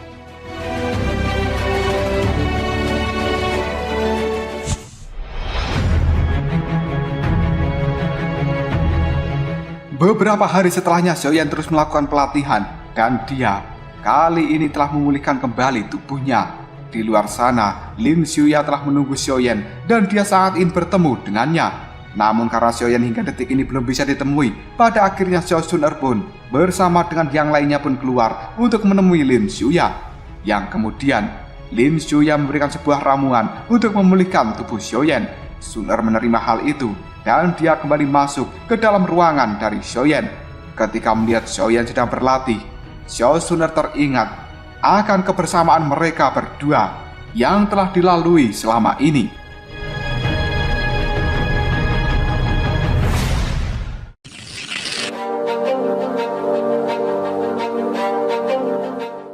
Speaker 1: Beberapa hari setelahnya, Xiaoyan terus melakukan pelatihan dan dia kali ini telah memulihkan kembali tubuhnya. Di luar sana, Lin Xiuya telah menunggu Xiaoyan dan dia sangat ingin bertemu dengannya. Namun karena Xiaoyan hingga detik ini belum bisa ditemui, pada akhirnya Xiao Sun-er pun bersama dengan yang lainnya pun keluar untuk menemui Lin Xiuya. Yang kemudian, Lin Xiuya memberikan sebuah ramuan untuk memulihkan tubuh Xiaoyan. Sun-er menerima hal itu dan dia kembali masuk ke dalam ruangan dari Xiaoyan. Ketika melihat Xiaoyan sedang berlatih, Xiao Sun-er teringat akan kebersamaan mereka berdua yang telah dilalui selama ini.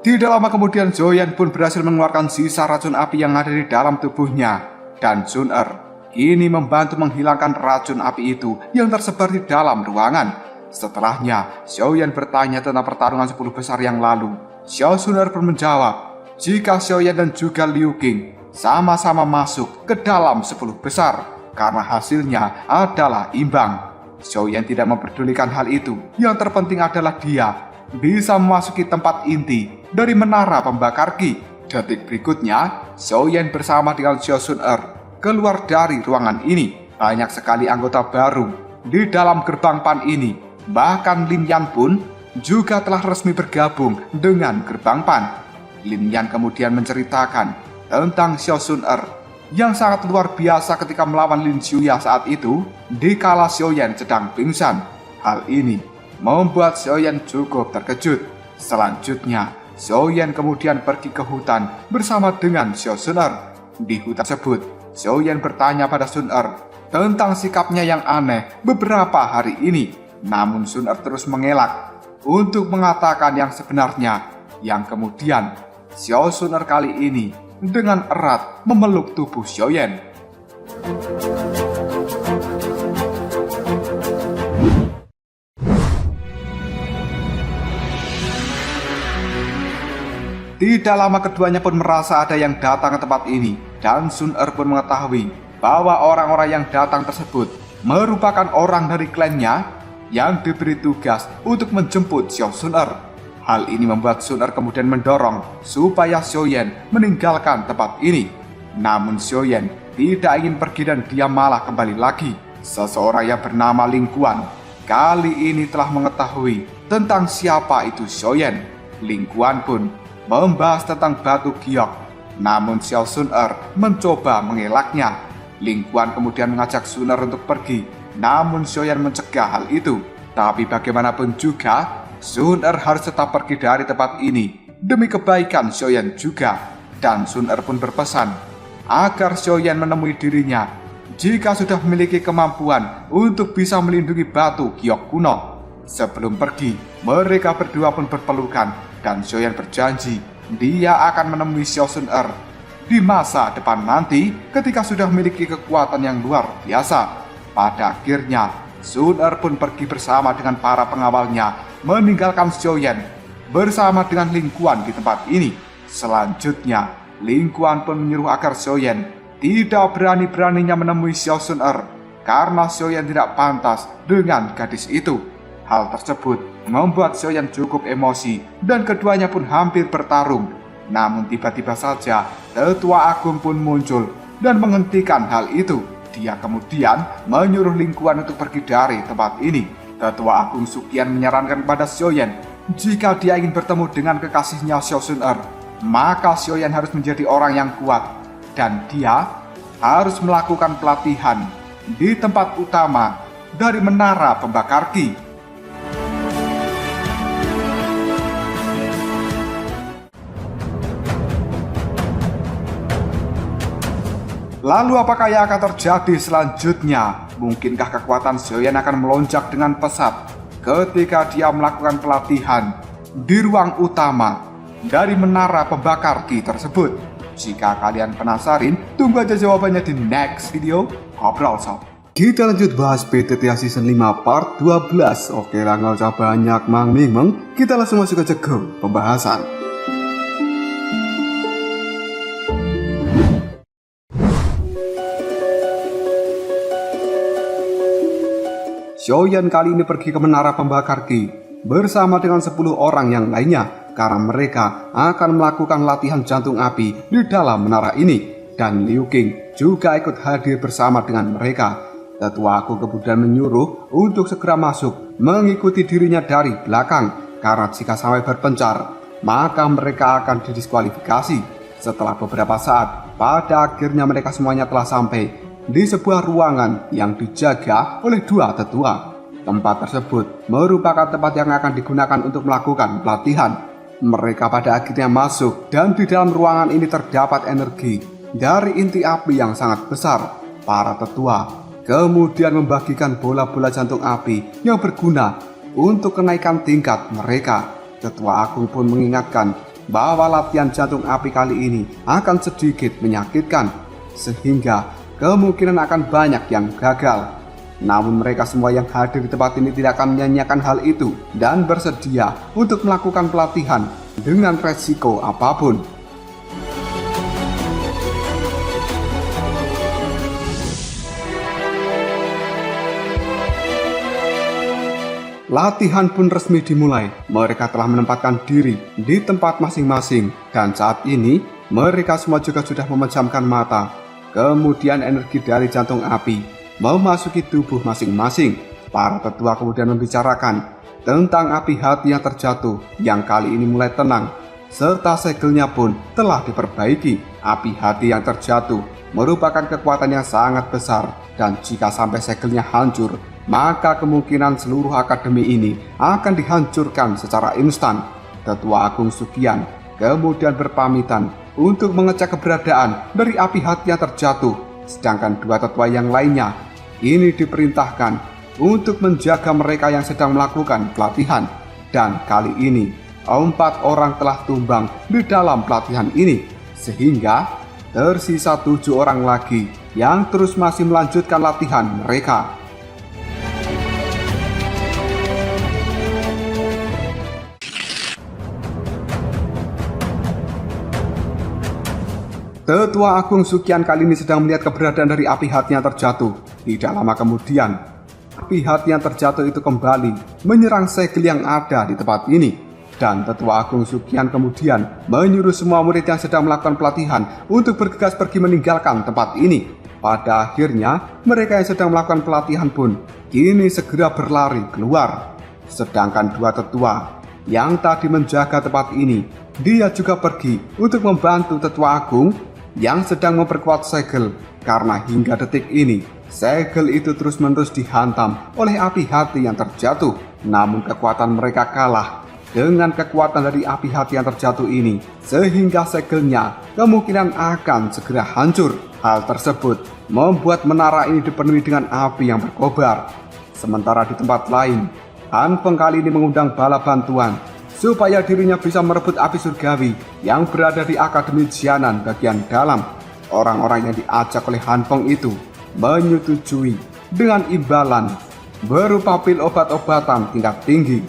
Speaker 1: Tidak lama kemudian, Xiaoyan pun berhasil mengeluarkan sisa racun api yang ada di dalam tubuhnya, dan Sun-er kini membantu menghilangkan racun api itu yang tersebar di dalam ruangan. Setelahnya, Xiaoyan bertanya tentang pertarungan 10 besar yang lalu. Xiao Sun-er pun menjawab jika Xiaoyan dan juga Liu Qing sama-sama masuk ke dalam 10 besar karena hasilnya adalah imbang. Xiaoyan tidak memperdulikan hal itu. Yang terpenting adalah dia bisa memasuki tempat inti dari menara pembakar ki. Detik berikutnya, Xiaoyan bersama dengan Xiao Sun-er keluar dari ruangan ini. Banyak sekali anggota baru di dalam gerbang PAN ini. Bahkan Lin Yan pun juga telah resmi bergabung dengan gerbang PAN. Lin Yan kemudian menceritakan tentang Xiao Sun-er yang sangat luar biasa ketika melawan Lin Xiuya saat itu dikala Xiaoyan sedang pingsan. Hal ini membuat Xiaoyan cukup terkejut. Selanjutnya, Xiaoyan kemudian pergi ke hutan bersama dengan Xiao Sun-er. Di hutan tersebut, Xiaoyan bertanya pada Sun-er tentang sikapnya yang aneh beberapa hari ini. Namun Sun-er terus mengelak untuk mengatakan yang sebenarnya. Yang kemudian Xiao Sun-er kali ini dengan erat memeluk tubuh Xiaoyan. Tidak lama keduanya pun merasa ada yang datang ke tempat ini, dan Sun-er pun mengetahui bahwa orang-orang yang datang tersebut merupakan orang dari klannya yang diberi tugas untuk menjemput Xiao Sun-er. Hal ini membuat Sun-er kemudian mendorong supaya Xiaoyan meninggalkan tempat ini. Namun Xiaoyan tidak ingin pergi dan dia malah kembali lagi. Seseorang yang bernama Ling Quan kali ini telah mengetahui tentang siapa itu Xiaoyan. Ling Quan pun membahas tentang batu giok Namun Xiao Sun mencoba mengelaknya. Ling Kuan kemudian mengajak Sun untuk pergi, namun Xiaoyan mencegah hal itu. Tapi bagaimanapun juga, Sun harus tetap pergi dari tempat ini demi kebaikan Xiaoyan juga. Dan Sun pun berpesan agar Xiaoyan menemui dirinya jika sudah memiliki kemampuan untuk bisa melindungi batu giok kuno. Sebelum pergi, mereka berdua pun berpelukan dan Xiaoyan berjanji dia akan menemui Xiao Sun di masa depan nanti ketika sudah memiliki kekuatan yang luar biasa. Pada akhirnya, Sun pun pergi bersama dengan para pengawalnya meninggalkan Xiaoyan bersama dengan Ling Kuan di tempat ini. Selanjutnya, Ling Kuan pun menyuruh agar Xiaoyan tidak berani-beraninya menemui Xiao Sun karena Xiaoyan tidak pantas dengan gadis itu. Hal tersebut membuat Xiaoyan cukup emosi dan keduanya pun hampir bertarung. Namun tiba-tiba saja Tetua Agung pun muncul dan menghentikan hal itu. Dia kemudian menyuruh Ling Kuan untuk pergi dari tempat ini. Tetua Agung Suqian menyarankan kepada Xiaoyan jika dia ingin bertemu dengan kekasihnya Xiao Sun maka Xiaoyan harus menjadi orang yang kuat dan dia harus melakukan pelatihan di tempat utama dari Menara Pembakar Ki. Lalu apakah yang akan terjadi selanjutnya? Mungkinkah kekuatan Xiaoyan akan melonjak dengan pesat ketika dia melakukan pelatihan di ruang utama dari Menara Pembakar Ki tersebut? Jika kalian penasaran, tunggu aja jawabannya di next video Ngobrol Sob. Kita lanjut bahas PTTA Season 5 Part 12. Oke lah, nggak usah banyak mang-ming, kita langsung masuk aja ke pembahasan. Xiaoyan kali ini pergi ke Menara Pembakar Ki bersama dengan 10 orang yang lainnya karena mereka akan melakukan latihan jantung api di dalam menara ini. Dan Liu Qing juga ikut hadir bersama dengan mereka. Tetua Agung kemudian menyuruh untuk segera masuk mengikuti dirinya dari belakang karena jika sampai berpencar maka mereka akan didiskualifikasi. Setelah beberapa saat, pada akhirnya mereka semuanya telah sampai di sebuah ruangan yang dijaga oleh 2 tetua. Tempat tersebut merupakan tempat yang akan digunakan untuk melakukan pelatihan. Mereka pada akhirnya masuk dan di dalam ruangan ini terdapat energi dari inti api yang sangat besar. Para tetua kemudian membagikan bola-bola jantung api yang berguna untuk kenaikan tingkat mereka. Tetua Agung pun mengingatkan bahwa latihan jantung api kali ini akan sedikit menyakitkan sehingga kemungkinan akan banyak yang gagal. Namun mereka semua yang hadir di tempat ini tidak akan menyanyiakan hal itu dan bersedia untuk melakukan pelatihan dengan resiko apapun. Latihan pun resmi dimulai. Mereka telah menempatkan diri di tempat masing-masing dan saat ini mereka semua juga sudah memejamkan mata. Kemudian energi dari jantung api memasuki tubuh masing-masing. Para tetua kemudian membicarakan tentang api hati yang terjatuh yang kali ini mulai tenang, serta segelnya pun telah diperbaiki. Api hati yang terjatuh merupakan kekuatan yang sangat besar dan jika sampai segelnya hancur, maka kemungkinan seluruh akademi ini akan dihancurkan secara instan. Tetua Agung Suqian kemudian berpamitan untuk mengecek keberadaan dari api hati yang terjatuh, sedangkan 2 tetua yang lainnya ini diperintahkan untuk menjaga mereka yang sedang melakukan pelatihan. Dan kali ini 4 orang telah tumbang di dalam pelatihan ini, sehingga tersisa 7 orang lagi yang terus masih melanjutkan latihan mereka. Tetua Agung Suqian kali ini sedang melihat keberadaan dari api hati yang terjatuh. Tidak lama kemudian, api hati yang terjatuh itu kembali menyerang segel yang ada di tempat ini. Dan Tetua Agung Suqian kemudian menyuruh semua murid yang sedang melakukan pelatihan untuk bergegas pergi meninggalkan tempat ini. Pada akhirnya, mereka yang sedang melakukan pelatihan pun kini segera berlari keluar. Sedangkan 2 tetua yang tadi menjaga tempat ini dia juga pergi untuk membantu Tetua Agung yang sedang memperkuat segel, karena hingga detik ini segel itu terus-menerus dihantam oleh api hati yang terjatuh. Namun kekuatan mereka kalah dengan kekuatan dari api hati yang terjatuh ini, sehingga segelnya kemungkinan akan segera hancur. Hal tersebut membuat menara ini dipenuhi dengan api yang berkobar. Sementara di tempat lain, Han Feng kali ini mengundang bala bantuan supaya dirinya bisa merebut api surgawi yang berada di Akademi Jianan bagian dalam. Orang-orang yang diajak oleh Han Feng itu menyetujui dengan imbalan berupa pil obat-obatan tingkat tinggi.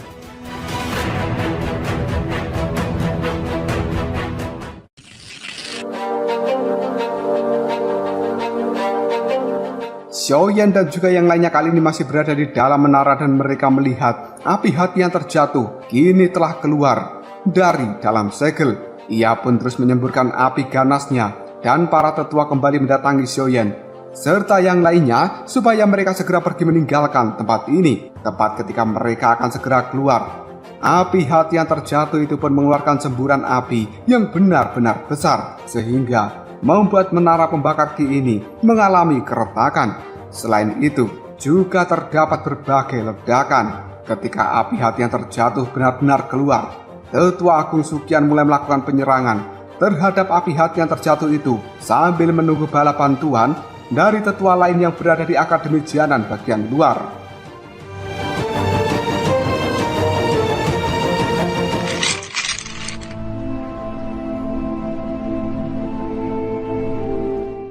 Speaker 1: Xiaoyan dan juga yang lainnya kali ini masih berada di dalam menara dan mereka melihat api hati yang terjatuh kini telah keluar dari dalam segel. Ia pun terus menyemburkan api ganasnya dan para tetua kembali mendatangi Xiaoyan serta yang lainnya supaya mereka segera pergi meninggalkan tempat ini. Tepat ketika mereka akan segera keluar, api hati yang terjatuh itu pun mengeluarkan semburan api yang benar-benar besar sehingga membuat menara pembakar ki ini mengalami keretakan. Selain itu, juga terdapat berbagai ledakan. Ketika api hati yang terjatuh benar-benar keluar, Tetua Agung Suqian mulai melakukan penyerangan terhadap api hati yang terjatuh itu sambil menunggu bala bantuan dari tetua lain yang berada di Akademi Jianan bagian luar.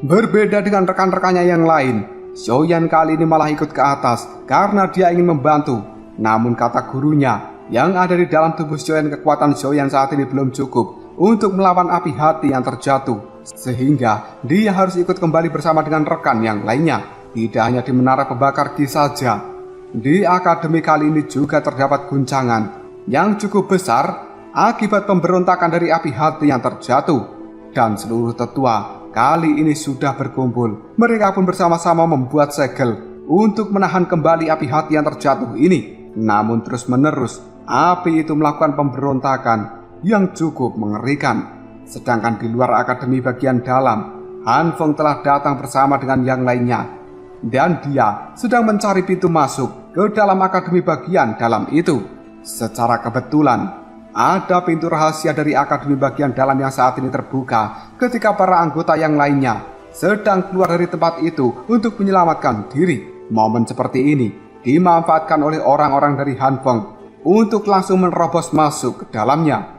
Speaker 1: Berbeda dengan rekan-rekannya yang lain, Xiaoyan kali ini malah ikut ke atas karena dia ingin membantu. Namun kata gurunya, yang ada di dalam tubuh Xiaoyan, kekuatan Xiaoyan saat ini belum cukup untuk melawan api hati yang terjatuh, sehingga dia harus ikut kembali bersama dengan rekan yang lainnya. Tidak hanya di menara pembakar ki saja, di akademi kali ini juga terdapat guncangan yang cukup besar akibat pemberontakan dari api hati yang terjatuh. Dan seluruh tetua kali ini sudah berkumpul. Mereka pun bersama-sama membuat segel untuk menahan kembali api hati yang terjatuh ini. Namun terus-menerus api itu melakukan pemberontakan yang cukup mengerikan. Sedangkan di luar akademi bagian dalam, Han Feng telah datang bersama dengan yang lainnya, dan dia sedang mencari pintu masuk ke dalam akademi bagian dalam itu. Secara kebetulan ada pintu rahasia dari akademi bagian dalam yang saat ini terbuka ketika para anggota yang lainnya sedang keluar dari tempat itu untuk menyelamatkan diri. Momen seperti ini dimanfaatkan oleh orang-orang dari Han Feng untuk langsung menerobos masuk ke dalamnya.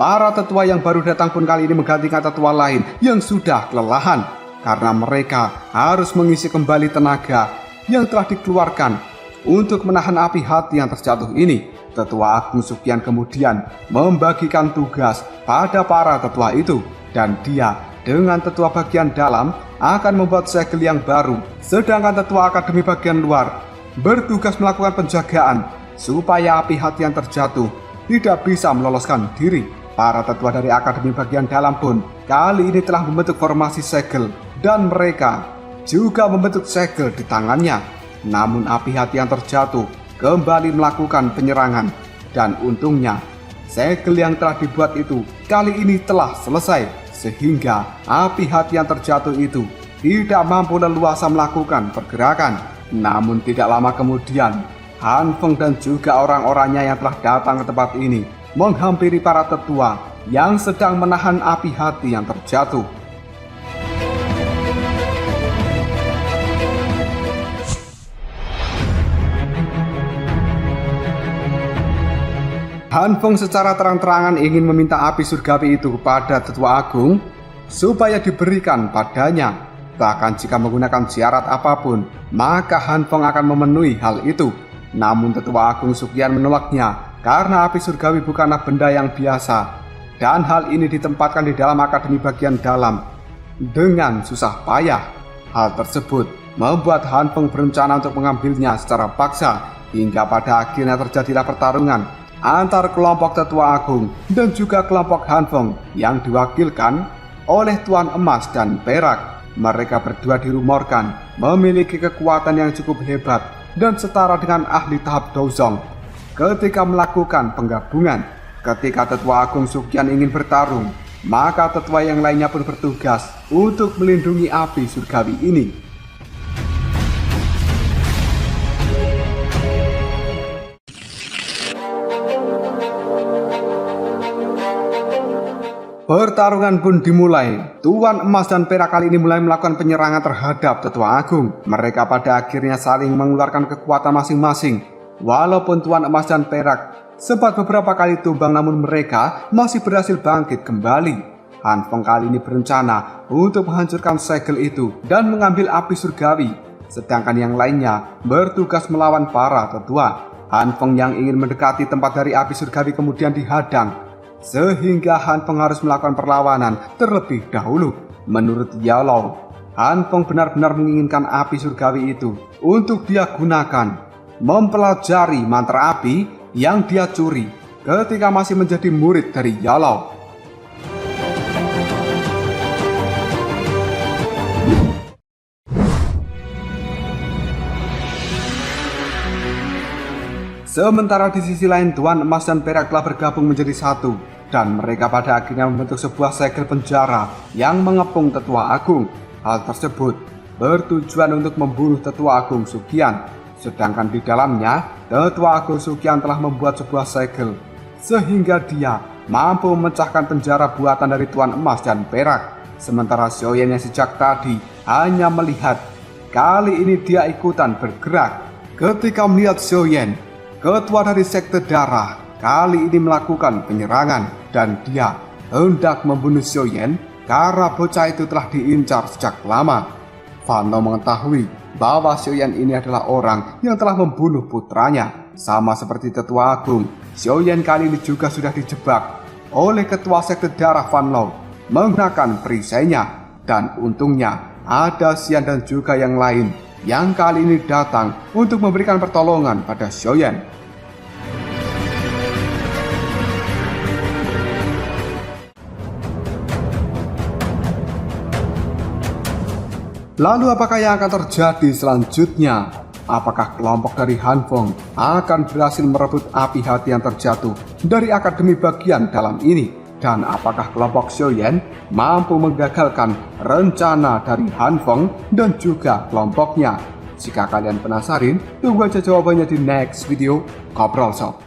Speaker 1: Para tetua yang baru datang pun kali ini menggantikan tetua lain yang sudah kelelahan, karena mereka harus mengisi kembali tenaga yang telah dikeluarkan untuk menahan api hati yang terjatuh ini. Tetua Agung Suqian kemudian membagikan tugas pada para tetua itu, dan dia dengan tetua bagian dalam akan membuat segel yang baru, sedangkan tetua akademi bagian luar bertugas melakukan penjagaan supaya api hati yang terjatuh tidak bisa meloloskan diri. Para tetua dari akademi bagian dalam pun kali ini telah membentuk formasi segel, dan mereka juga membentuk segel di tangannya. Namun api hati yang terjatuh kembali melakukan penyerangan, dan untungnya segel yang telah dibuat itu kali ini telah selesai, sehingga api hati yang terjatuh itu tidak mampu leluasa melakukan pergerakan. Namun tidak lama kemudian, Han Feng dan juga orang-orangnya yang telah datang ke tempat ini menghampiri para tetua yang sedang menahan api hati yang terjatuh. Han Feng secara terang-terangan ingin meminta api surgawi itu kepada Tetua Agung supaya diberikan padanya. Bahkan jika menggunakan syarat apapun, maka Han Feng akan memenuhi hal itu. Namun Tetua Agung Suqian menolaknya karena api surgawi bukanlah benda yang biasa, dan hal ini ditempatkan di dalam akademi bagian dalam dengan susah payah. Hal tersebut membuat Han Feng berencana untuk mengambilnya secara paksa, hingga pada akhirnya terjadilah pertarungan antar kelompok Tetua Agung dan juga kelompok Han Feng yang diwakilkan oleh Tuan Emas dan Perak. Mereka berdua dirumorkan memiliki kekuatan yang cukup hebat dan setara dengan ahli tahap Dozong. Ketika melakukan penggabungan, ketika Tetua Agung Sugyan ingin bertarung, maka tetua yang lainnya pun bertugas untuk melindungi api surgawi ini. Pertarungan pun dimulai. Tuan Emas dan Perak kali ini mulai melakukan penyerangan terhadap Tetua Agung. Mereka pada akhirnya saling mengeluarkan kekuatan masing-masing. Walaupun Tuan Emas dan Perak sempat beberapa kali tumbang, namun mereka masih berhasil bangkit kembali. Han Feng kali ini berencana untuk menghancurkan segel itu dan mengambil api surgawi. Sedangkan yang lainnya bertugas melawan para tetua. Han Feng yang ingin mendekati tempat dari api surgawi kemudian dihadang, sehingga Han Feng harus melakukan perlawanan terlebih dahulu. Menurut Yalou, Han Feng benar-benar menginginkan api surgawi itu untuk dia gunakan mempelajari mantra api yang dia curi ketika masih menjadi murid dari Yalou. Sementara di sisi lain, Tuan Emas dan Perak telah bergabung menjadi satu, dan mereka pada akhirnya membentuk sebuah segel penjara yang mengepung Tetua Agung. Hal tersebut bertujuan untuk membunuh Tetua Agung Sugyan. Sedangkan di dalamnya, Tetua Agung Sugyan telah membuat sebuah segel, sehingga dia mampu memecahkan penjara buatan dari Tuan Emas dan Perak. Sementara Xiaoyan yang sejak tadi hanya melihat, kali ini dia ikutan bergerak. Ketika melihat Xiaoyan, ketua dari sekte darah, kali ini melakukan penyerangan, dan dia hendak membunuh Xiaoyan karena bocah itu telah diincar sejak lama. Fan Lo mengetahui bahwa Xiaoyan ini adalah orang yang telah membunuh putranya. Sama seperti Tetua Agung, Xiaoyan kali ini juga sudah dijebak oleh ketua sekte darah Fan Lo menggunakan perisainya. Dan untungnya ada Xian dan juga yang lain yang kali ini datang untuk memberikan pertolongan pada Xiaoyan. Lalu apakah yang akan terjadi selanjutnya? Apakah kelompok dari Han Feng akan berhasil merebut api hati yang terjatuh dari akademi bagian dalam ini? Dan apakah kelompok Xiaoyan mampu menggagalkan rencana dari Han Feng dan juga kelompoknya? Jika kalian penasaran, tunggu aja jawabannya di next video Ngobrol Sob.